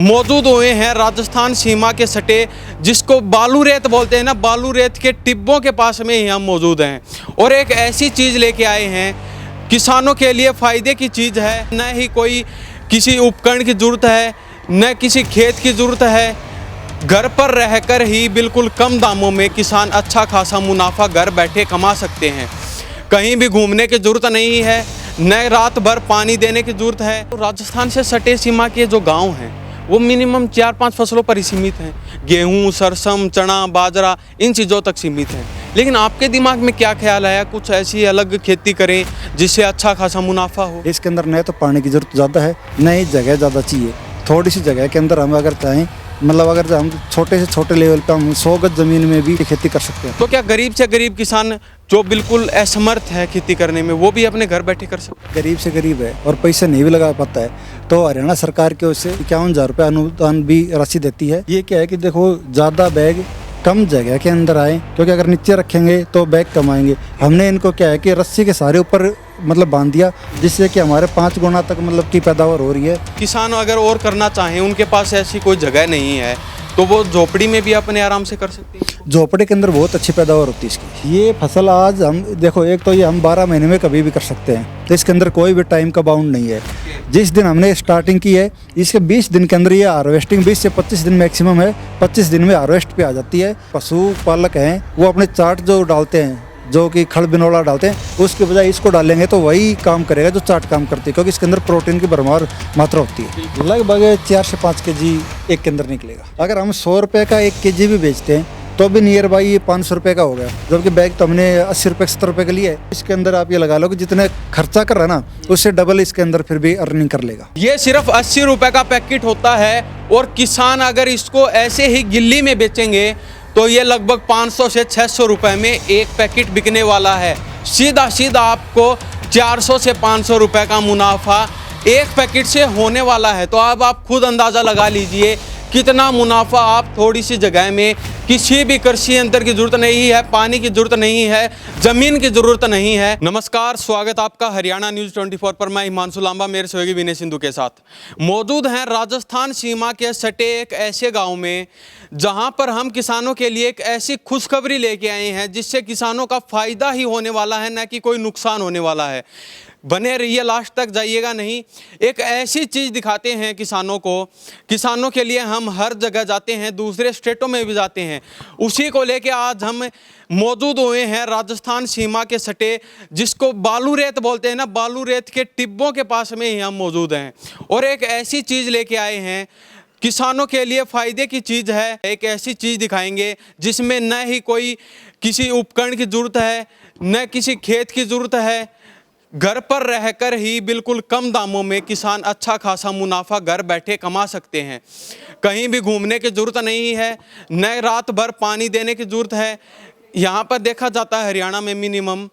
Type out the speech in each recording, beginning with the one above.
मौजूद हुए हैं राजस्थान सीमा के सटे जिसको बालू रेत बोलते हैं ना, बालू रेत के टिब्बों के पास में ही हम मौजूद हैं और एक ऐसी चीज़ लेके आए हैं किसानों के लिए फ़ायदे की चीज़ है। न ही कोई किसी उपकरण की ज़रूरत है, न किसी खेत की ज़रूरत है। घर पर रहकर ही बिल्कुल कम दामों में किसान अच्छा खासा मुनाफा घर बैठे कमा सकते हैं। कहीं भी घूमने की ज़रूरत नहीं है, न रात भर पानी देने की ज़रूरत है। तो राजस्थान से सटे सीमा के जो गांव हैं वो मिनिमम 4-5 फसलों पर ही सीमित हैं। गेहूं, सरसम, चना, बाजरा, इन चीज़ों तक सीमित हैं। लेकिन आपके दिमाग में क्या ख्याल आया कुछ ऐसी अलग खेती करें जिससे अच्छा खासा मुनाफा हो? इसके अंदर न तो पानी की ज़रूरत ज़्यादा है, न ही जगह ज़्यादा चाहिए। थोड़ी सी जगह के अंदर हम अगर चाहें, मतलब अगर हम छोटे से छोटे लेवल पे हम 100 गज ज़मीन में भी खेती कर सकते हैं। तो क्या गरीब से गरीब किसान जो बिल्कुल असमर्थ है खेती करने में, वो भी अपने घर बैठे कर सकते हैं? गरीब से गरीब है और पैसे नहीं भी लगा पाता है, तो हरियाणा सरकार की ओर से 51,000 रुपये अनुदान भी राशि देती है। ये क्या है कि देखो, ज़्यादा बैग कम जगह के अंदर आए, क्योंकि अगर नीचे रखेंगे तो बैग कम आएंगे। हमने इनको क्या है कि रस्सी के सहारे ऊपर मतलब बांध दिया, जिससे कि हमारे 5 गुना तक मतलब की पैदावार हो रही है। किसान अगर और करना चाहें, उनके पास ऐसी कोई जगह नहीं है, तो वो झोपड़ी में भी अपने आराम से कर सकते हैं। झोपड़े के अंदर बहुत अच्छी पैदावार होती है इसकी। ये फसल आज हम देखो, एक तो ये हम 12 महीने में कभी भी कर सकते हैं, तो इसके अंदर कोई भी टाइम का बाउंड नहीं है। जिस दिन हमने स्टार्टिंग की है, इसके 20 दिन के अंदर ये हार्वेस्टिंग 20 से 25 दिन मैक्सिमम है, 25 दिन में हार्वेस्ट पे आ जाती है। पशु पालक हैं वो अपने चाट जो डालते हैं, जो कि खल बिनौला डालते हैं, उसके बजाय इसको डालेंगे तो वही काम करेगा जो चाट काम करती है, क्योंकि इसके अंदर प्रोटीन की भरमार मात्रा होती है। लगभग 4 से 5 केजी एक के अंदर निकलेगा। अगर हम 100 रुपये का 1 केजी भी बेचते हैं तो भी नियर बाई ये 500 रुपये का हो गया, जबकि बैग तो हमने 80 रुपये 70 रुपये के लिए है। इसके अंदर आप ये लगा लो कि जितने खर्चा कर रहा है ना, उससे डबल इसके अंदर फिर भी अर्निंग कर लेगा। ये सिर्फ 80 रुपये का पैकेट होता है और किसान अगर इसको ऐसे ही गिल्ली में बेचेंगे तो ये लगभग 500 से 600 रुपये में एक पैकेट बिकने वाला है। सीधा सीधा आपको 400 से 500 रुपये का मुनाफा एक पैकेट से होने वाला है। तो अब आप खुद अंदाज़ा लगा लीजिए कितना मुनाफा आप थोड़ी सी जगह में, किसी भी कृषि यंत्र की जरूरत नहीं है, पानी की जरूरत नहीं है, जमीन की जरूरत नहीं है। नमस्कार, स्वागत आपका हरियाणा न्यूज़ 24 पर। मैं हिमांशु लांबा मेरे सहयोगी विनय सिंधु के साथ मौजूद हैं राजस्थान सीमा के सटे एक ऐसे गांव में जहां पर हम किसानों के लिए एक ऐसी खुशखबरी लेके आए हैं जिससे किसानों का फायदा ही होने वाला है, न कि कोई नुकसान होने वाला है। बने रहिए, लास्ट तक जाइएगा नहीं। एक ऐसी चीज़ दिखाते हैं किसानों को, किसानों के लिए हम हर जगह जाते हैं, दूसरे स्टेटों में भी जाते हैं। उसी को लेके आज हम मौजूद हुए हैं राजस्थान सीमा के सटे जिसको बालू रेत बोलते हैं ना, बालू रेत के टिब्बों के पास में ही हम मौजूद हैं और एक ऐसी चीज़ लेके आए हैं किसानों के लिए फ़ायदे की चीज़ है। एक ऐसी चीज़ दिखाएंगे जिसमें न ही कोई किसी उपकरण की ज़रूरत है, न किसी खेत की ज़रूरत है। घर पर रहकर ही बिल्कुल कम दामों में किसान अच्छा खासा मुनाफा घर बैठे कमा सकते हैं। कहीं भी घूमने की ज़रूरत नहीं है, न रात भर पानी देने की ज़रूरत है। यहाँ पर देखा जाता है हरियाणा में मिनिमम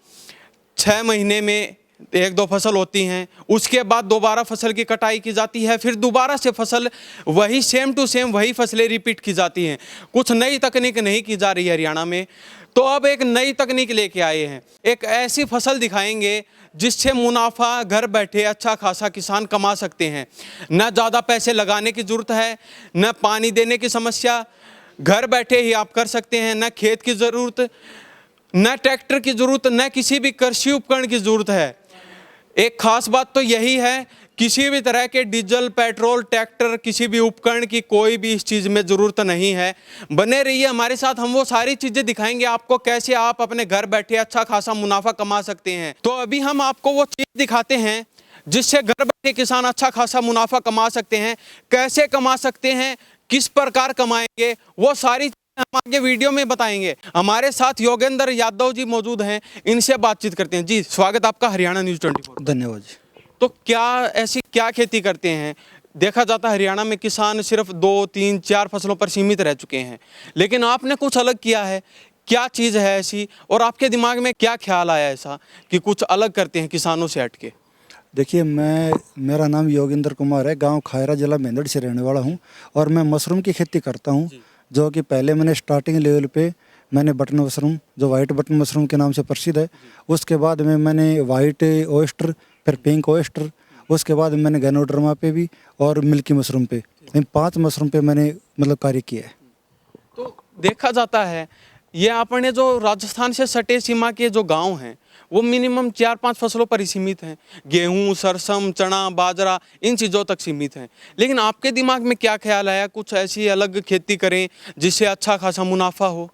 6 महीने में 1-2 फसल होती हैं, उसके बाद दोबारा फसल की कटाई की जाती है, फिर दोबारा से फसल वही सेम टू सेम वही फसलें रिपीट की जाती हैं। कुछ नई तकनीक नहीं की जा रही है हरियाणा में। तो अब एक नई तकनीक लेके आए हैं, एक ऐसी फसल दिखाएंगे जिससे मुनाफा घर बैठे अच्छा खासा किसान कमा सकते हैं। न ज़्यादा पैसे लगाने की ज़रूरत है, न पानी देने की समस्या, घर बैठे ही आप कर सकते हैं। न खेत की ज़रूरत, न ट्रैक्टर की ज़रूरत, न किसी भी कृषि उपकरण की ज़रूरत है। एक खास बात तो यही है, किसी भी तरह के डीजल, पेट्रोल, ट्रैक्टर, किसी भी उपकरण की कोई भी इस चीज़ में ज़रूरत नहीं है। बने रहिए हमारे साथ, हम वो सारी चीज़ें दिखाएंगे आपको कैसे आप अपने घर बैठे अच्छा खासा मुनाफा कमा सकते हैं। तो अभी हम आपको वो चीज़ दिखाते हैं जिससे घर बैठे किसान अच्छा खासा मुनाफा कमा सकते हैं। कैसे कमा सकते हैं, किस प्रकार कमाएंगे, वो सारी हम आगे वीडियो में बताएंगे। हमारे साथ योगेंद्र यादव जी मौजूद हैं, इनसे बातचीत करते हैं। जी, स्वागत आपका हरियाणा न्यूज़ 24। धन्यवाद जी। तो क्या खेती करते हैं? देखा जाता है हरियाणा में किसान सिर्फ 2, 3, 4 फसलों पर सीमित रह चुके हैं, लेकिन आपने कुछ अलग किया है। क्या चीज़ है ऐसी और आपके दिमाग में क्या ख्याल आया ऐसा कि कुछ अलग करते हैं किसानों से हट के? देखिए, मेरा नाम योगेंद्र कुमार है, गांव खायरा, जिला मेंदड़ से रहने वाला हूं और मैं मशरूम की खेती करता हूं। जो कि पहले मैंने स्टार्टिंग लेवल पे मैंने बटन मशरूम, जो वाइट बटन मशरूम के नाम से प्रसिद्ध है, उसके बाद में मैंने वाइट ओयस्टर, फिर पिंक ओयस्टर, उसके बाद मैंने गैनोड्रमा पे भी और मिल्की मशरूम पे इन 5 मशरूम पे मैंने मतलब कार्य किया है। तो देखा जाता है ये अपने जो राजस्थान से सटे सीमा के जो गांव हैं वो मिनिमम 4-5 फसलों पर ही सीमित हैं। गेहूं, सरसम, चना, बाजरा इन चीज़ों तक सीमित हैं। लेकिन आपके दिमाग में क्या ख्याल आया कुछ ऐसी अलग खेती करें जिससे अच्छा खासा मुनाफा हो?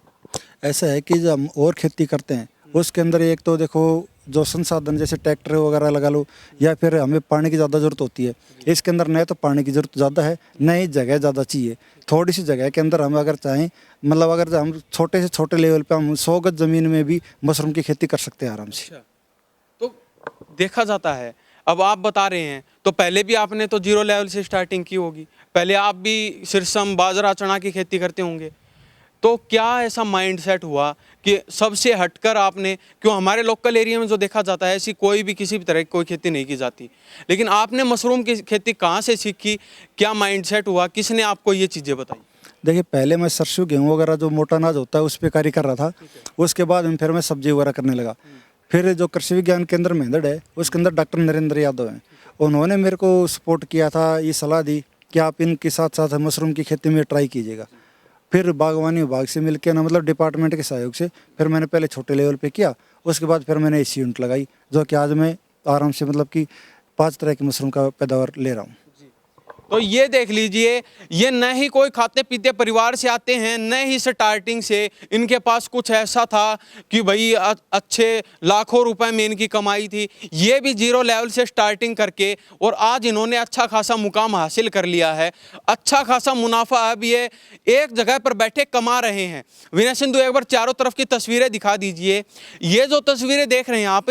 ऐसा है कि जब हम और खेती करते हैं उसके अंदर एक तो देखो जो संसाधन जैसे ट्रैक्टर वगैरह लगा लो या फिर हमें पानी की ज़्यादा ज़रूरत होती है। इसके अंदर न तो पानी की ज़रूरत ज़्यादा है न ही जगह ज़्यादा चाहिए। थोड़ी सी जगह के अंदर हम अगर चाहें मतलब अगर हम छोटे से छोटे लेवल पे हम 100 गज ज़मीन में भी मशरूम की खेती कर सकते हैं आराम से। तो देखा जाता है अब आप बता रहे हैं तो पहले भी आपने तो जीरो लेवल से स्टार्टिंग की होगी, पहले आप भी सिरसम, बाजरा, चना की खेती करते होंगे। तो क्या ऐसा माइंड सेट हुआ कि सबसे हटकर आपने, क्यों हमारे लोकल एरिया में जो देखा जाता है ऐसी कोई भी किसी भी तरह की कोई खेती नहीं की जाती, लेकिन आपने मशरूम की खेती कहाँ से सीखी, क्या माइंड सेट हुआ, किसने आपको ये चीज़ें बताई? देखिए पहले मैं सरसों गेहूँ वगैरह जो मोटा अनाज होता है उस पर कार्य कर रहा था। उसके बाद में फिर मैं सब्जी वगैरह करने लगा। फिर जो कृषि विज्ञान केंद्र मेंदड़ है उसके अंदर डॉक्टर नरेंद्र यादव हैं, उन्होंने मेरे को सपोर्ट किया था, ये सलाह दी कि आप इनके साथ साथ मशरूम की खेती में ट्राई कीजिएगा। फिर बागवानी विभाग से मिलकर ना मतलब डिपार्टमेंट के सहयोग से फिर मैंने पहले छोटे लेवल पे किया, उसके बाद फिर मैंने इसी यूनिट लगाई जो कि आज मैं आराम से मतलब कि 5 तरह की मशरूम का पैदावार ले रहा हूँ। तो ये देख लीजिए, ये न ही कोई खाते पीते परिवार से आते हैं, न ही स्टार्टिंग से इनके पास कुछ ऐसा था कि भाई अच्छे लाखों रुपए में इनकी कमाई थी। ये भी जीरो लेवल से स्टार्टिंग करके और आज इन्होंने अच्छा खासा मुकाम हासिल कर लिया है, अच्छा खासा मुनाफा अब ये एक जगह पर बैठे कमा रहे हैं। विनय सिंधु एक बार चारों तरफ की तस्वीरें दिखा दीजिए। ये जो तस्वीरें देख रहे हैं आप,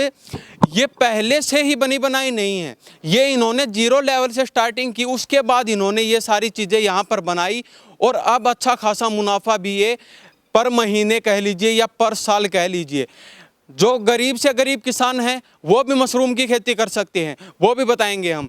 ये पहले से ही बनी बनाई नहीं है, ये इन्होंने जीरो लेवल से स्टार्टिंग की, उसके बाद इन्होंने ये सारी चीज़ें यहाँ पर बनाई और अब अच्छा खासा मुनाफा भी ये पर महीने कह लीजिए या पर साल कह लीजिए। जो गरीब से गरीब किसान हैं वो भी मशरूम की खेती कर सकते हैं, वो भी बताएंगे हम।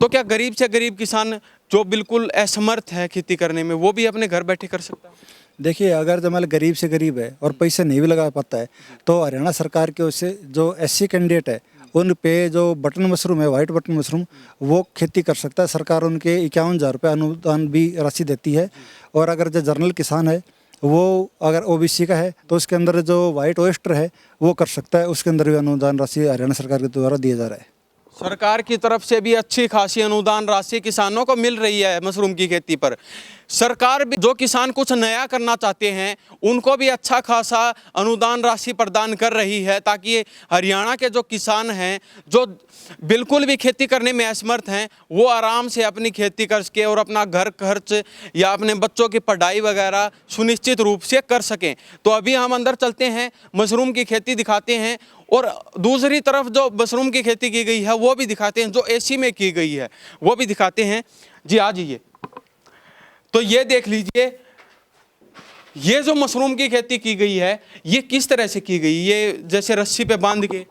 तो क्या गरीब से गरीब किसान जो बिल्कुल असमर्थ है खेती करने में वो भी अपने घर बैठे कर सकता है? देखिए अगर जमाल गरीब से गरीब है और पैसे नहीं भी लगा पाता है तो हरियाणा सरकार के ओर से जो SC कैंडिडेट है उन पे जो बटन मशरूम है, वाइट बटन मशरूम, वो खेती कर सकता है। सरकार उनके 51,000 रुपये अनुदान भी राशि देती है। और अगर जो जर्नल किसान है वो अगर OBC का है तो उसके अंदर जो वाइट ओएस्टर है वो कर सकता है, उसके अंदर भी अनुदान राशि हरियाणा सरकार के द्वारा दिया जा रहा है। सरकार की तरफ से भी अच्छी खासी अनुदान राशि किसानों को मिल रही है मशरूम की खेती पर। सरकार भी जो किसान कुछ नया करना चाहते हैं उनको भी अच्छा खासा अनुदान राशि प्रदान कर रही है ताकि हरियाणा के जो किसान हैं जो बिल्कुल भी खेती करने में असमर्थ हैं वो आराम से अपनी खेती कर सके और अपना घर खर्च या अपने बच्चों की पढ़ाई वगैरह सुनिश्चित रूप से कर सकें। तो अभी हम अंदर चलते हैं, मशरूम की खेती दिखाते हैं और दूसरी तरफ जो मशरूम की खेती की गई है वो भी दिखाते हैं, जो AC में की गई है वो भी दिखाते हैं। जी आ जाइए। तो ये देख लीजिए, ये जो मशरूम की खेती की गई है ये किस तरह से की गई, ये जैसे रस्सी पे बांध के।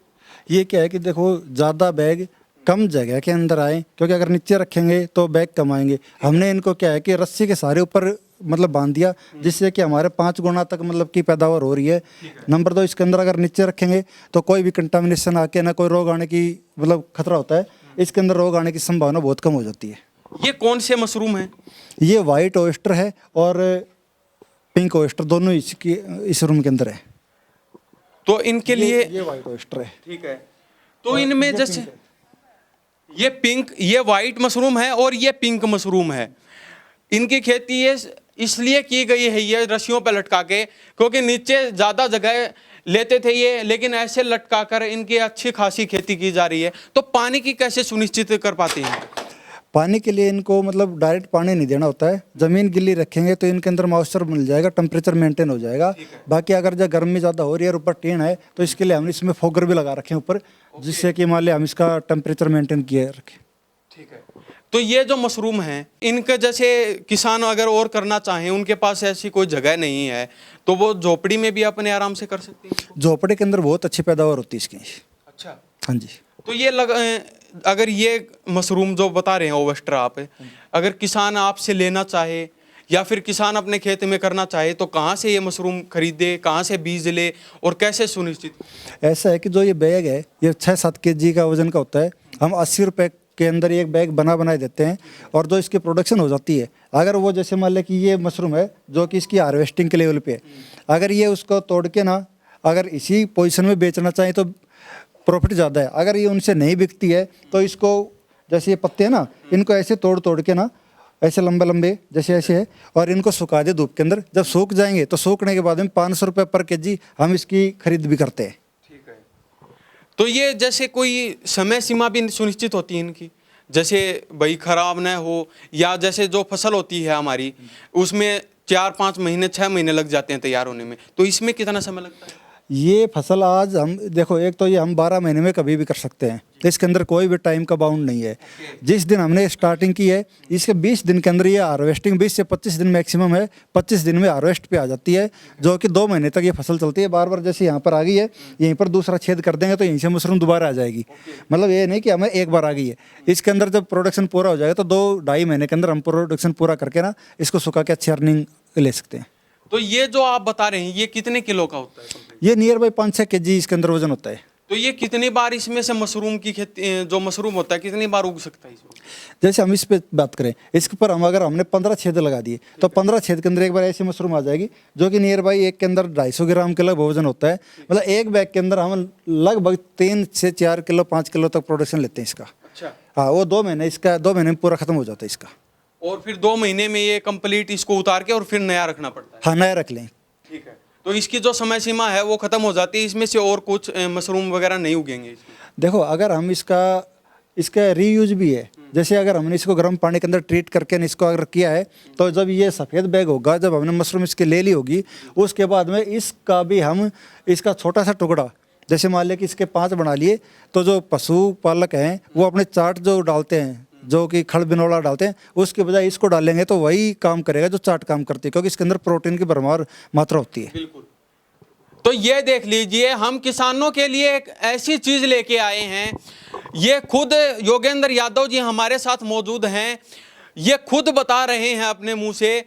ये क्या है कि देखो ज़्यादा बैग कम जगह के अंदर आए, क्योंकि अगर नीचे रखेंगे तो बैग कम आएंगे। हमने इनको क्या है कि रस्सी के सारे ऊपर मतलब बांध दिया जिससे कि हमारे 5 गुना तक मतलब की पैदावार हो रही है। नंबर 2, इसके अंदर अगर नीचे रखेंगे तो कोई भी कंटामिनेशन आके ना कोई रोग आने की मतलब खतरा होता है, इसके अंदर रोग आने की संभावना बहुत कम हो जाती है। ये कौन से मशरूम है? ये वाइट ओएस्टर है और पिंक ओएस्टर, दोनों इस रूम के अंदर है। तो इनके लिए ये वाइट ओएस्टर है। ठीक है। तो इनमें जैसे ये पिंक, ये वाइट मशरूम है और ये पिंक मशरूम है। इनकी खेती ये इसलिए की गई है ये रस्सियों पर लटका के, क्योंकि नीचे ज़्यादा जगह लेते थे ये, लेकिन ऐसे लटका कर इनकी अच्छी खासी खेती की जा रही है। तो पानी की कैसे सुनिश्चित कर पाते हैं? पानी के लिए इनको मतलब डायरेक्ट पानी नहीं देना होता है, ज़मीन गिल्ली रखेंगे तो इनके अंदर मॉइस्चर मिल जाएगा, टेम्परेचर मेंटेन हो जाएगा। बाकी अगर जब गर्मी ज़्यादा हो रही है और ऊपर टीन है तो इसके लिए हमने इसमें फोगर भी लगा रखे हैं ऊपर, जिससे कि मान लिया हम इसका टेम्परेचर मेंटेन किए रखें। ठीक है। तो ये जो मशरूम हैं इनके जैसे किसान अगर और करना चाहें, उनके पास ऐसी कोई जगह नहीं है तो वो झोपड़ी में भी अपने आराम से कर सकते हैं? झोपड़ी के अंदर बहुत अच्छी पैदावार होती है इसकी। अच्छा। हाँ जी। तो ये अगर ये मशरूम जो बता रहे हैं ओवेस्टर आप, अगर किसान आपसे लेना चाहे या फिर किसान अपने खेत में करना चाहे तो कहाँ से ये मशरूम खरीदे, कहाँ से बीज ले और कैसे सुनिश्चित? ऐसा है कि जो ये बैग है ये 6-7 kg का वजन का होता है। हम 80 रुपये के अंदर एक बैग बनाए देते हैं और जो इसकी प्रोडक्शन हो जाती है, अगर वो जैसे मान लें कि ये मशरूम है जो कि इसकी हार्वेस्टिंग के लेवल पे है, अगर ये उसको तोड़ के ना अगर इसी पोजीशन में बेचना चाहें तो प्रॉफिट ज़्यादा है। अगर ये उनसे नहीं बिकती है तो इसको जैसे ये पत्ते हैं ना, इनको ऐसे तोड़ के ना ऐसे लंबे लंबे जैसे ऐसे है और इनको सुखा दे धूप के अंदर। जब सूख जाएंगे तो सूखने के बाद में 500 रुपये पर केजी हम इसकी खरीद भी करते हैं। ठीक है। तो ये जैसे कोई समय सीमा भी सुनिश्चित होती है इनकी, जैसे भाई खराब न हो, या जैसे जो फसल होती है हमारी उसमें 4-5 महीने 6 महीने लग जाते हैं तैयार होने में, तो इसमें कितना समय लगता है? ये फसल आज हम देखो, एक तो ये हम 12 महीने में कभी भी कर सकते हैं, तो इसके अंदर कोई भी टाइम का बाउंड नहीं है। जिस दिन हमने स्टार्टिंग की है इसके 20 दिन के अंदर ये हार्वेस्टिंग 20 से 25 दिन मैक्सिमम है, 25 दिन में हार्वेस्ट पे आ जाती है, जो कि 2 महीने तक ये फसल चलती है। बार बार जैसे यहाँ पर आ गई है, यहीं पर दूसरा छेद कर देंगे तो यहीं से मशरूम दोबारा आ जाएगी। मतलब ये नहीं कि हमें एक बार आ गई है, इसके अंदर जब प्रोडक्शन पूरा हो जाएगा तो 2-2.5 महीने के अंदर हम प्रोडक्शन पूरा करके ना इसको सुखा के अच्छी अर्निंग ले सकते हैं। तो ये जो आप बता रहे हैं ये कितने किलो का होता है? ये नियर बाई 5-6 केजी इसके अंदर वजन होता है। तो ये कितनी बार इसमें से मशरूम की खेती, जो मशरूम होता है कितनी बार उग सकता है इसमें? जैसे हम इस पे बात करें, इसके ऊपर हम अगर हमने 15 छेद लगा दिए तो 15 छेद के अंदर एक बार ऐसी मशरूम आ जाएगी जो कि नियर बाई एक के अंदर 250 ग्राम के लगभग वजन होता है। मतलब एक बैग के अंदर हम लगभग 3 से 4 किलो 5 किलो तक प्रोडक्शन लेते हैं इसका। अच्छा। हाँ, वो 2 महीने इसका 2 महीने में पूरा खत्म हो जाता है इसका। और फिर 2 महीने में ये कंप्लीट इसको उतार के और फिर नया रखना पड़ता है? हाँ, नया रख लें। ठीक है। तो इसकी जो समय सीमा है वो खत्म हो जाती है, इसमें से और कुछ मशरूम वगैरह नहीं उगेंगे इसमें? देखो, अगर हम इसका रीयूज भी है, जैसे अगर हमने इसको गर्म पानी के अंदर ट्रीट करके इसको अगर किया है तो जब ये सफ़ेद बैग होगा, जब हमने मशरूम इसकी ले ली होगी, उसके बाद में इसका भी हम इसका छोटा सा टुकड़ा, जैसे मान लिया कि इसके 5 बना लिए, तो जो पशु पालक हैं वो अपने चाट जो डालते हैं, जो कि खल बिनौला डालते हैं, उसके बजाय इसको डालेंगे तो वही काम करेगा जो चाट काम करती है, क्योंकि इसके अंदर प्रोटीन की भरमार मात्रा होती है। बिल्कुल। तो ये देख लीजिए, हम किसानों के लिए एक ऐसी चीज लेके आए हैं। ये खुद योगेंद्र यादव जी हमारे साथ मौजूद हैं। ये खुद बता रहे हैं अपने मुंह से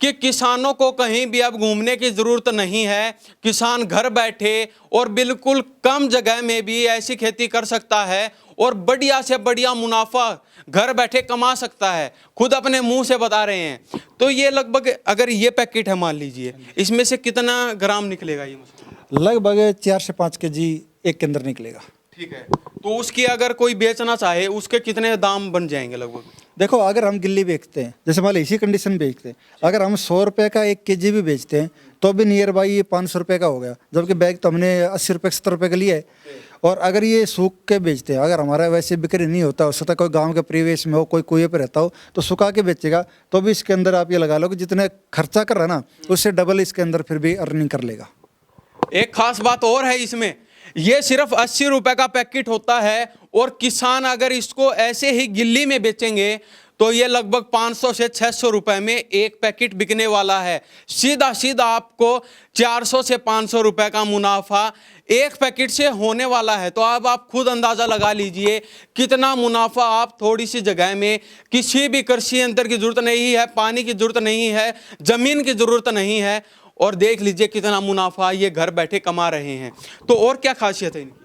कि किसानों को कहीं भी अब घूमने की ज़रूरत नहीं है। किसान घर बैठे और बिल्कुल कम जगह में भी ऐसी खेती कर सकता है और बढ़िया से बढ़िया मुनाफा घर बैठे कमा सकता है। खुद अपने मुंह से बता रहे हैं। तो ये लगभग अगर ये पैकेट है मान लीजिए, इसमें से कितना ग्राम निकलेगा ये मशरूम? लगभग 4 से 5 केजी एक के अंदर निकलेगा। ठीक है। तो उसकी अगर कोई बेचना चाहे उसके कितने दाम बन जाएंगे लगभग? देखो, अगर हम गिल्ली बेचते हैं, जैसे मान लो इसी कंडीशन बेचते हैं, अगर हम 100 रुपये का 1 केजी भी बेचते हैं तो भी नियर बाई ये 500 रुपये का हो गया, जबकि बैग तो हमने 80 रुपये 70 रुपये का लिया है। और अगर ये सूख के बेचते हैं, अगर हमारा वैसे बिक्री नहीं होता, हो सकता कोई गांव के परिवेश में हो, कोई कुएं पे रहता हो, तो सुखा के बेचेगा तो भी इसके अंदर आप ये लगा लो कि जितने खर्चा कर रहा है ना, उससे डबल इसके अंदर फिर भी अर्निंग कर लेगा। एक खास बात और है इसमें, ये सिर्फ 80 रुपए का पैकेट होता है और किसान अगर इसको ऐसे ही गिल्ली में बेचेंगे तो ये लगभग 500 से 600 रुपए में एक पैकेट बिकने वाला है। सीधा सीधा आपको 400 से 500 रुपए का मुनाफा एक पैकेट से होने वाला है। तो अब आप खुद अंदाज़ा लगा लीजिए कितना मुनाफा आप थोड़ी सी जगह में, किसी भी कृषि यंत्र की ज़रूरत नहीं है, पानी की ज़रूरत नहीं है, ज़मीन की ज़रूरत नहीं है, और देख लीजिए कितना मुनाफा ये घर बैठे कमा रहे हैं। तो और क्या खासियत है इनकी?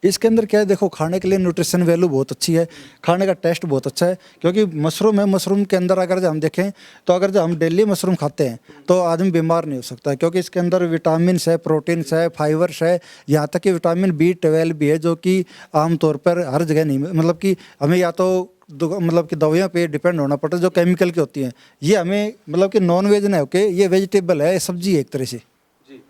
इसके अंदर क्या है, देखो, खाने के लिए न्यूट्रिशन वैल्यू बहुत अच्छी है, खाने का टेस्ट बहुत अच्छा है, क्योंकि मशरूम है। मशरूम के अंदर अगर जो हम देखें तो अगर जो हम डेली मशरूम खाते हैं तो आदमी बीमार नहीं हो सकता, क्योंकि इसके अंदर विटामिन्स है, प्रोटीन्स है, फाइबर्स है, यहाँ तक कि विटामिन B12 भी है, जो कि आमतौर पर हर जगह नहीं, मतलब कि हमें या तो मतलब कि दवाइयों पे डिपेंड होना पड़ता है जो केमिकल की होती हैं। ये हमें मतलब कि नॉन वेज ना होके ये वेजिटेबल है, सब्जी है एक तरह से। जी।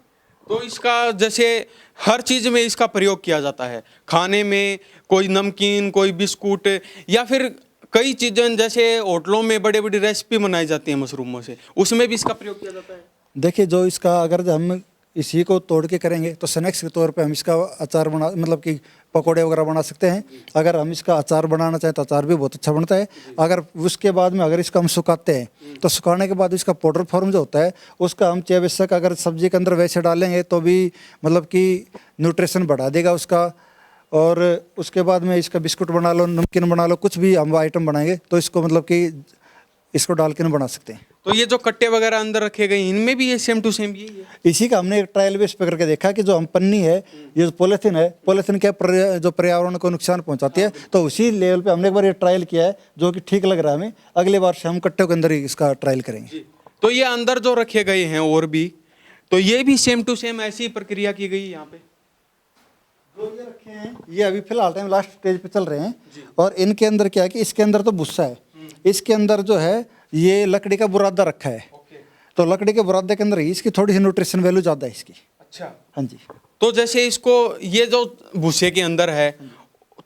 तो इसका जैसे हर चीज़ में इसका प्रयोग किया जाता है, खाने में कोई नमकीन, कोई बिस्कुट, या फिर कई चीज़ें जैसे होटलों में बड़े बड़ी रेसिपी बनाई जाती है मशरूमों से, उसमें भी इसका प्रयोग किया जाता है। देखिए, जो इसका अगर हम इसी को तोड़ के करेंगे तो स्नैक्स के तौर पे हम इसका अचार बना, मतलब कि पकोड़े वगैरह बना सकते हैं। अगर हम इसका अचार बनाना चाहें तो अचार भी बहुत अच्छा बनता है। अगर उसके बाद में अगर इसको हम सुखाते हैं तो सुखाने के बाद इसका पाउडर फॉर्म जो होता है उसका हम चाहे बेशक अगर सब्जी के अंदर वैसे डालेंगे तो भी मतलब कि न्यूट्रिशन बढ़ा देगा उसका। और उसके बाद में इसका बिस्कुट बना लो, नमकीन बना लो, कुछ भी हम आइटम बनाएंगे तो इसको मतलब कि इसको डाल के ना बना सकते हैं। तो ये जो कट्टे वगैरह अंदर रखे गए इनमें भी ये सेम टू सेम यही है? इसी का हमने एक ट्रायल बेस पे करके देखा कि जो हम पन्नी है, ये जो पॉलीथीन है, पॉलीथीन क्या जो पर्यावरण को नुकसान पहुंचाती है, तो उसी लेवल पे हमने एक बार ये ट्रायल किया है जो कि ठीक लग रहा है हमें। अगले बार से हम कट्टों के अंदर ही इसका ट्रायल करेंगे। तो ये अंदर जो रखे गए हैं और भी, तो ये भी सेम टू सेम ऐसी प्रक्रिया की गई यहाँ पे? जो ये रखे हैं ये अभी फिलहाल टाइम लास्ट स्टेज पे चल रहे हैं, और इनके अंदर क्या है कि इसके अंदर तो भुस्सा है, इसके अंदर जो है ये लकड़ी का बुरादा रखा है। तो लकड़ी के बुरादे के अंदर ही इसकी थोड़ी सी न्यूट्रिशन वैल्यू ज़्यादा है इसकी। अच्छा। हाँ जी। तो जैसे इसको ये जो भूसे के अंदर है,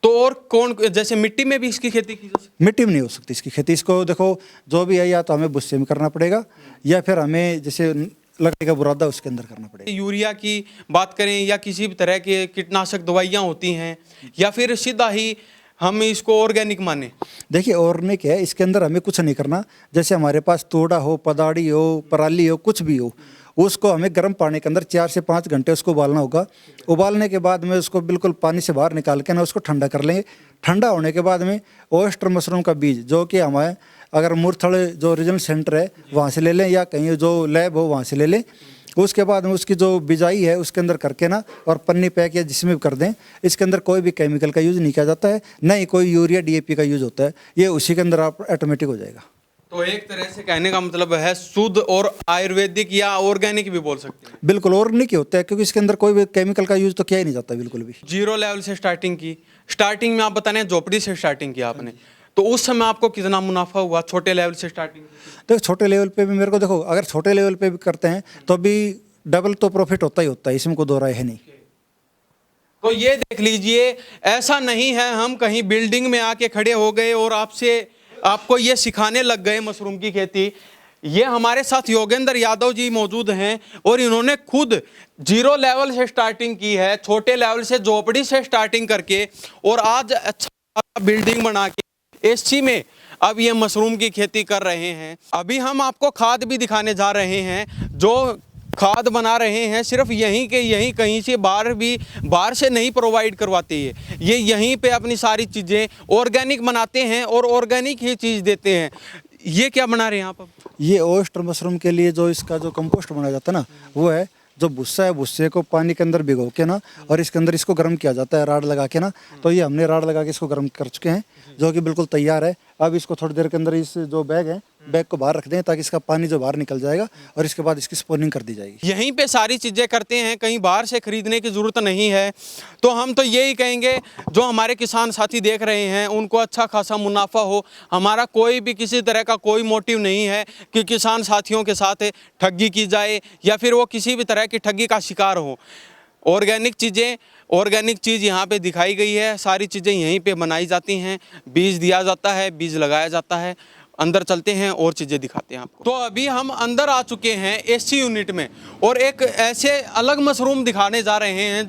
तो और कौन, जैसे मिट्टी में भी इसकी खेती की जा सकती? मिट्टी में नहीं हो सकती इसकी खेती। इसको देखो जो भी है या तो हमें भुस्से में करना पड़ेगा या फिर हमें जैसे लकड़ी का बुरादा उसके अंदर करना पड़ेगा। यूरिया की बात करें या किसी भी तरह के कीटनाशक दवाइयाँ होती हैं, या फिर सीधा ही हम इसको ऑर्गेनिक माने? देखिए ऑर्गेनिक है, इसके अंदर हमें कुछ नहीं करना। जैसे हमारे पास तोड़ा हो, पदाड़ी हो, पराली हो, कुछ भी हो, उसको हमें गर्म पानी के अंदर 4 से 5 घंटे उसको उबालना होगा। उबालने के बाद में उसको बिल्कुल पानी से बाहर निकाल के ना उसको ठंडा कर लेंगे। ठंडा होने के बाद में ओयस्टर मशरूम का बीज, जो कि हमारे अगर मुरथल जो रीजनल सेंटर है वहाँ से ले लें या कहीं जो लैब हो वहाँ से ले लें। उसके बाद में उसकी जो बिजाई है उसके अंदर करके ना और पन्नी पैक या जिसमें भी कर दें। इसके अंदर कोई भी केमिकल का यूज़ नहीं किया जाता है, न ही कोई यूरिया DAP का यूज़ होता है। ये उसी के अंदर आप ऑटोमेटिक हो जाएगा। तो एक तरह से कहने का मतलब है शुद्ध और आयुर्वेदिक या ऑर्गेनिक भी बोल सकते हैं? बिल्कुल ऑर्गेनिक ही होता है, क्योंकि इसके अंदर कोई भी केमिकल का यूज़ तो किया ही नहीं जाता बिल्कुल भी। जीरो लेवल से स्टार्टिंग की, स्टार्टिंग में आप बताने झोपड़ी से स्टार्टिंग किया आपने, तो उस समय आपको कितना मुनाफा हुआ छोटे लेवल से स्टार्टिंग? देखो छोटे लेवल पे भी मेरे को, देखो अगर छोटे लेवल पे भी करते हैं तो भी डबल तो प्रॉफिट होता ही होता है, इसमें कोई दो राय है नहीं। तो ये देख लीजिए, ऐसा नहीं है हम कहीं बिल्डिंग में आके खड़े हो गए और आपको ये सिखाने लग गए मशरूम की खेती। ये हमारे साथ योगेंद्र यादव जी मौजूद हैं और इन्होंने खुद जीरो लेवल से स्टार्टिंग की है, छोटे लेवल से झोपड़ी से स्टार्टिंग करके, और आज अच्छा बिल्डिंग बना के एसी में अब ये मशरूम की खेती कर रहे हैं। अभी हम आपको खाद भी दिखाने जा रहे हैं, जो खाद बना रहे हैं सिर्फ यहीं कहीं से बाहर से नहीं प्रोवाइड करवाते ये यहीं पे अपनी सारी चीज़ें ऑर्गेनिक बनाते हैं और ऑर्गेनिक ही चीज़ देते हैं। ये क्या बना रहे हैं आप? ये ओयस्टर मशरूम के लिए जो इसका जो कंपोस्ट बनाया जाता है ना, वो है जो भुस्सा है, भुस्से को पानी के अंदर भिगो के ना और इसके अंदर इसको गर्म किया जाता है राड लगा के ना। तो ये हमने राड लगा के इसको गर्म कर चुके हैं, जो कि बिल्कुल तैयार है। अब इसको थोड़ी देर के अंदर इस जो बैग है, बैग को बाहर रख दें ताकि इसका पानी जो बाहर निकल जाएगा और इसके बाद इसकी स्पोनिंग कर दी जाएगी। यहीं पे सारी चीज़ें करते हैं, कहीं बाहर से खरीदने की ज़रूरत नहीं है। तो हम तो यही कहेंगे, जो हमारे किसान साथी देख रहे हैं उनको अच्छा खासा मुनाफा हो। हमारा कोई भी किसी तरह का कोई मोटिव नहीं है कि किसान साथियों के साथ ठगी की जाए या फिर वो किसी भी तरह की ठगी का शिकार हो। ऑर्गेनिक चीज़ यहाँ पे दिखाई गई है, सारी चीज़ें यहीं पे बनाई जाती हैं, बीज दिया जाता है, बीज लगाया जाता है। अंदर चलते हैं और चीज़ें दिखाते हैं आपको। तो अभी हम अंदर आ चुके हैं एसी यूनिट में और एक ऐसे अलग मशरूम दिखाने जा रहे हैं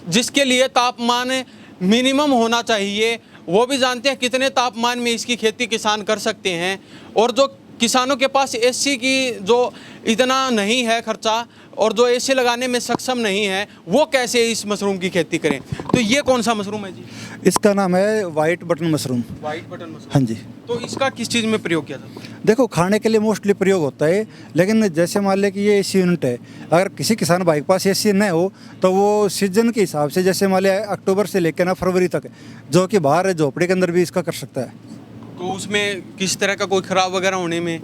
जिसके लिए तापमान मिनिमम होना चाहिए। वो भी जानते हैं कितने तापमान में इसकी खेती किसान कर सकते हैं, और जो किसानों के पास एसी की जो इतना नहीं है खर्चा और जो एसी लगाने में सक्षम नहीं है, वो कैसे इस मशरूम की खेती करें। तो ये कौन सा मशरूम है जी? इसका नाम है white button mushroom. White button mushroom. हाँ जी। तो इसका किस चीज़ में प्रयोग किया जाता है? देखो खाने के लिए मोस्टली प्रयोग होता है, लेकिन जैसे मान लें कि ये एसी यूनिट है, अगर किसी किसान भाई के पास एसी न हो तो वो सीजन के हिसाब से, जैसे मान लें अक्टूबर से लेकर ना फरवरी तक, जो कि बाहर है झोपड़ी के अंदर भी इसका कर सकता है। तो उसमें किस तरह का कोई खराब वगैरह होने में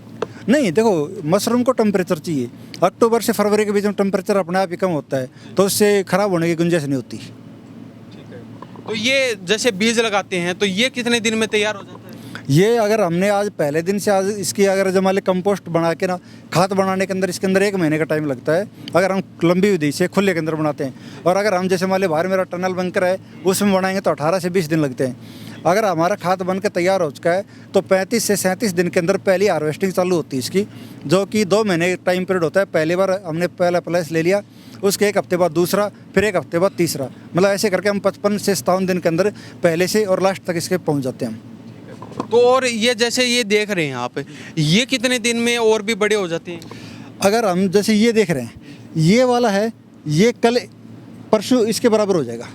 नहीं, देखो मशरूम को टेम्परेचर चाहिए। अक्टूबर से फरवरी के बीच में टेम्परेचर अपने आप ही कम होता है, तो उससे खराब होने की गुंजाइश नहीं होती। ठीक है। तो ये जैसे बीज लगाते हैं तो ये कितने दिन में तैयार हो जाता है? ये अगर हमने आज पहले दिन से आज इसकी अगर जब मान लें कंपोस्ट बना के ना खाद बनाने के अंदर इसके अंदर 1 महीने का टाइम लगता है, अगर हम लंबी विधि से खुले के अंदर बनाते हैं। और अगर हम जैसे मान लें बाहर मेरा टनल बनकर है उसमें बनाएंगे तो 18 से 20 दिन लगते हैं। अगर हमारा खाद बन के तैयार हो चुका है तो 35 से 37 दिन के अंदर पहली हार्वेस्टिंग चालू होती है इसकी, जो कि 2 महीने टाइम पीरियड होता है। पहली बार हमने पहला प्लेस ले लिया, उसके 1 हफ्ते बाद दूसरा, फिर 1 हफ्ते बाद तीसरा, मतलब ऐसे करके हम 55 से 57 दिन के अंदर पहले से और लास्ट तक इसके पहुंच जाते हैं हम। तो और ये जैसे ये देख रहे हैं आप, ये कितने दिन में और भी बड़े हो जाते हैं? अगर हम जैसे ये देख रहे हैं, ये वाला है, ये कल परसों इसके बराबर हो जाएगा।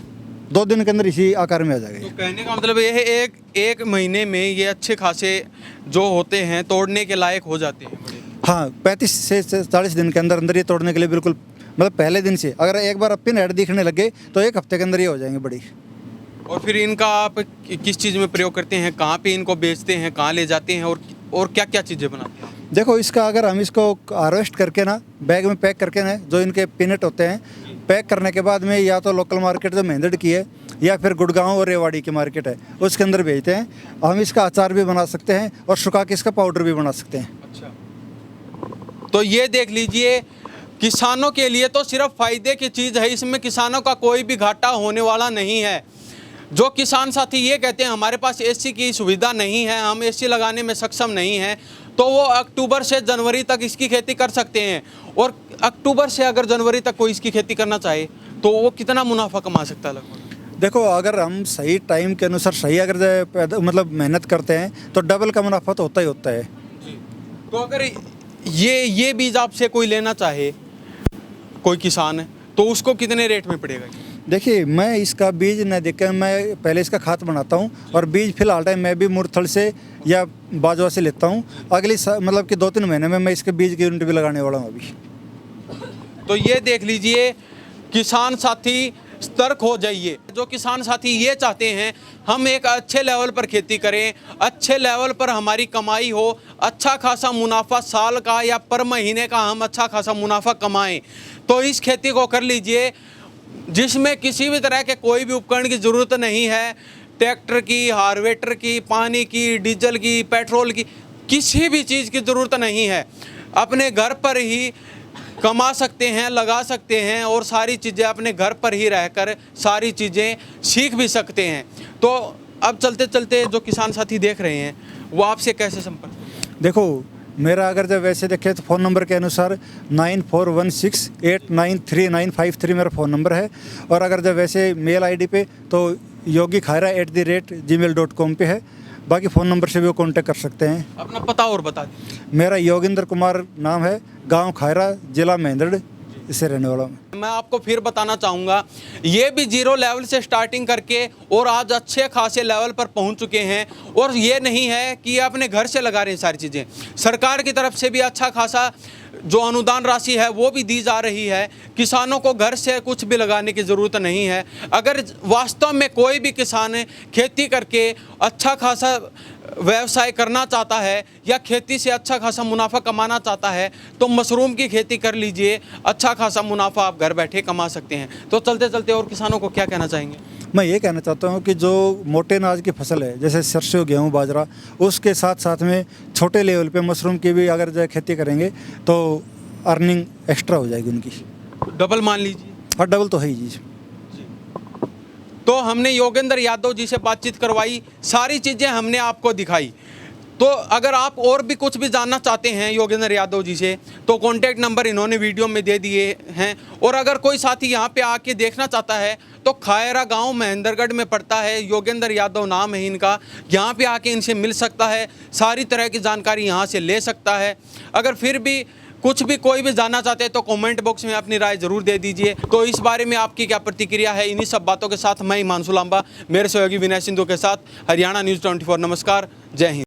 2 दिन के अंदर इसी आकार में आ जाएगा। तो कहने का मतलब ये है एक महीने में ये अच्छे खासे जो होते हैं तोड़ने के लायक हो जाते हैं बड़े। हाँ, 35 से 40 दिन के अंदर अंदर ये तोड़ने के लिए बिल्कुल, मतलब पहले दिन से अगर एक बार पिन हेड दिखने लगे तो 1 हफ्ते के अंदर ये हो जाएंगे बड़ी। और फिर इनका आप किस चीज़ में प्रयोग करते हैं, कहाँ पे इनको बेचते हैं, कहाँ ले जाते हैं और क्या क्या चीज़ें बनाते हैं? देखो, इसका अगर हम इसको हार्वेस्ट करके ना बैग में पैक करके ना, जो इनके पिनट होते हैं, पैक करने के बाद में या तो लोकल मार्केट जो मेहंदड़ की है या फिर गुड़गांव और रेवाड़ी की मार्केट है उसके अंदर भेजते हैं। हम इसका अचार भी बना सकते हैं और सुखा के इसका पाउडर भी बना सकते हैं। अच्छा, तो ये देख लीजिए, किसानों के लिए तो सिर्फ फायदे की चीज़ है, इसमें किसानों का कोई भी घाटा होने वाला नहीं है। जो किसान साथी ये कहते हैं हमारे पास एसी की सुविधा नहीं है, हम एसी लगाने में सक्षम नहीं हैं, तो वो अक्टूबर से जनवरी तक इसकी खेती कर सकते हैं। और अक्टूबर से अगर जनवरी तक कोई इसकी खेती करना चाहे तो वो कितना मुनाफा कमा सकता है लगभग? देखो, अगर हम सही टाइम के अनुसार सही अगर मतलब मेहनत करते हैं तो डबल का मुनाफा तो होता ही होता है। जी। तो अगर ये बीज आपसे कोई लेना चाहे, कोई किसान है, तो उसको कितने रेट में पड़ेगा? देखिए, मैं इसका बीज न देकर मैं पहले इसका खाद बनाता हूँ और बीज फिलहाल टाइम मैं भी मुरथल से या बाजवा से लेता हूँ। अगली मतलब कि 2-3 महीने में मैं इसके बीज की यूनिट भी लगाने वाला हूँ अभी। तो ये देख लीजिए, किसान साथी सतर्क हो जाइए। जो किसान साथी ये चाहते हैं हम एक अच्छे लेवल पर खेती करें, अच्छे लेवल पर हमारी कमाई हो, अच्छा खासा मुनाफा साल का या पर महीने का हम अच्छा खासा मुनाफा कमाएं, तो इस खेती को कर लीजिए, जिसमें किसी भी तरह के कोई भी उपकरण की ज़रूरत नहीं है। ट्रैक्टर की, हार्वेस्टर की, पानी की, डीजल की, पेट्रोल की, किसी भी चीज़ की ज़रूरत नहीं है। अपने घर पर ही कमा सकते हैं, लगा सकते हैं और सारी चीज़ें अपने घर पर ही रहकर सारी चीज़ें सीख भी सकते हैं। तो अब चलते चलते जो किसान साथी देख रहे हैं वो आपसे कैसे संपर्क? देखो, मेरा अगर जब वैसे देखें तो फ़ोन नंबर के अनुसार 9416893953 मेरा फ़ोन नंबर है। और अगर जब वैसे मेल आईडी पे तो yogikhayra@gmail.com पे है। बाकी फ़ोन नंबर से भी वो कॉन्टेक्ट कर सकते हैं। अपना पता और बता दीजिए। मेरा योगेंद्र कुमार नाम है, गांव खायरा, जिला मेहंदड़ से रहने वाला हूँ। मैं आपको फिर बताना चाहूँगा, ये भी 0 लेवल से स्टार्टिंग करके और आज अच्छे खासे लेवल पर पहुँच चुके हैं। और ये नहीं है कि अपने घर से लगा रहे हैं सारी चीज़ें, सरकार की तरफ से भी अच्छा खासा जो अनुदान राशि है वो भी दी जा रही है। किसानों को घर से कुछ भी लगाने की ज़रूरत नहीं है। अगर वास्तव में कोई भी किसान खेती करके अच्छा खासा व्यवसाय करना चाहता है या खेती से अच्छा खासा मुनाफा कमाना चाहता है तो मशरूम की खेती कर लीजिए, अच्छा खासा मुनाफा आप घर बैठे कमा सकते हैं। तो चलते चलते और किसानों को क्या कहना चाहेंगे? मैं ये कहना चाहता हूँ कि जो मोटे अनाज की फसल है जैसे सरसों, गेहूँ, बाजरा, उसके साथ साथ में छोटे लेवल पे मशरूम की भी अगर जो खेती करेंगे तो अर्निंग एक्स्ट्रा हो जाएगी उनकी, डबल मान लीजिए। और डबल तो है ही जी। तो हमने योगेंद्र यादव जी से बातचीत करवाई, सारी चीज़ें हमने आपको दिखाई। तो अगर आप और भी कुछ भी जानना चाहते हैं योगेंद्र यादव जी से तो कॉन्टैक्ट नंबर इन्होंने वीडियो में दे दिए हैं। और अगर कोई साथी यहाँ पे आके देखना चाहता है तो खायरा गांव महेंद्रगढ़ में पड़ता है, योगेंद्र यादव नाम है इनका। यहाँ पे आके इनसे मिल सकता है, सारी तरह की जानकारी यहाँ से ले सकता है। अगर फिर भी कुछ भी कोई भी जानना चाहते हैं तो कमेंट बॉक्स में अपनी राय ज़रूर दे दीजिए। तो इस बारे में आपकी क्या प्रतिक्रिया है? इन्हीं सब बातों के साथ मैं हिमांशु लांबा मेरे सहयोगी विनय सिंधु के साथ हरियाणा न्यूज़ 24। नमस्कार, जय हिंद।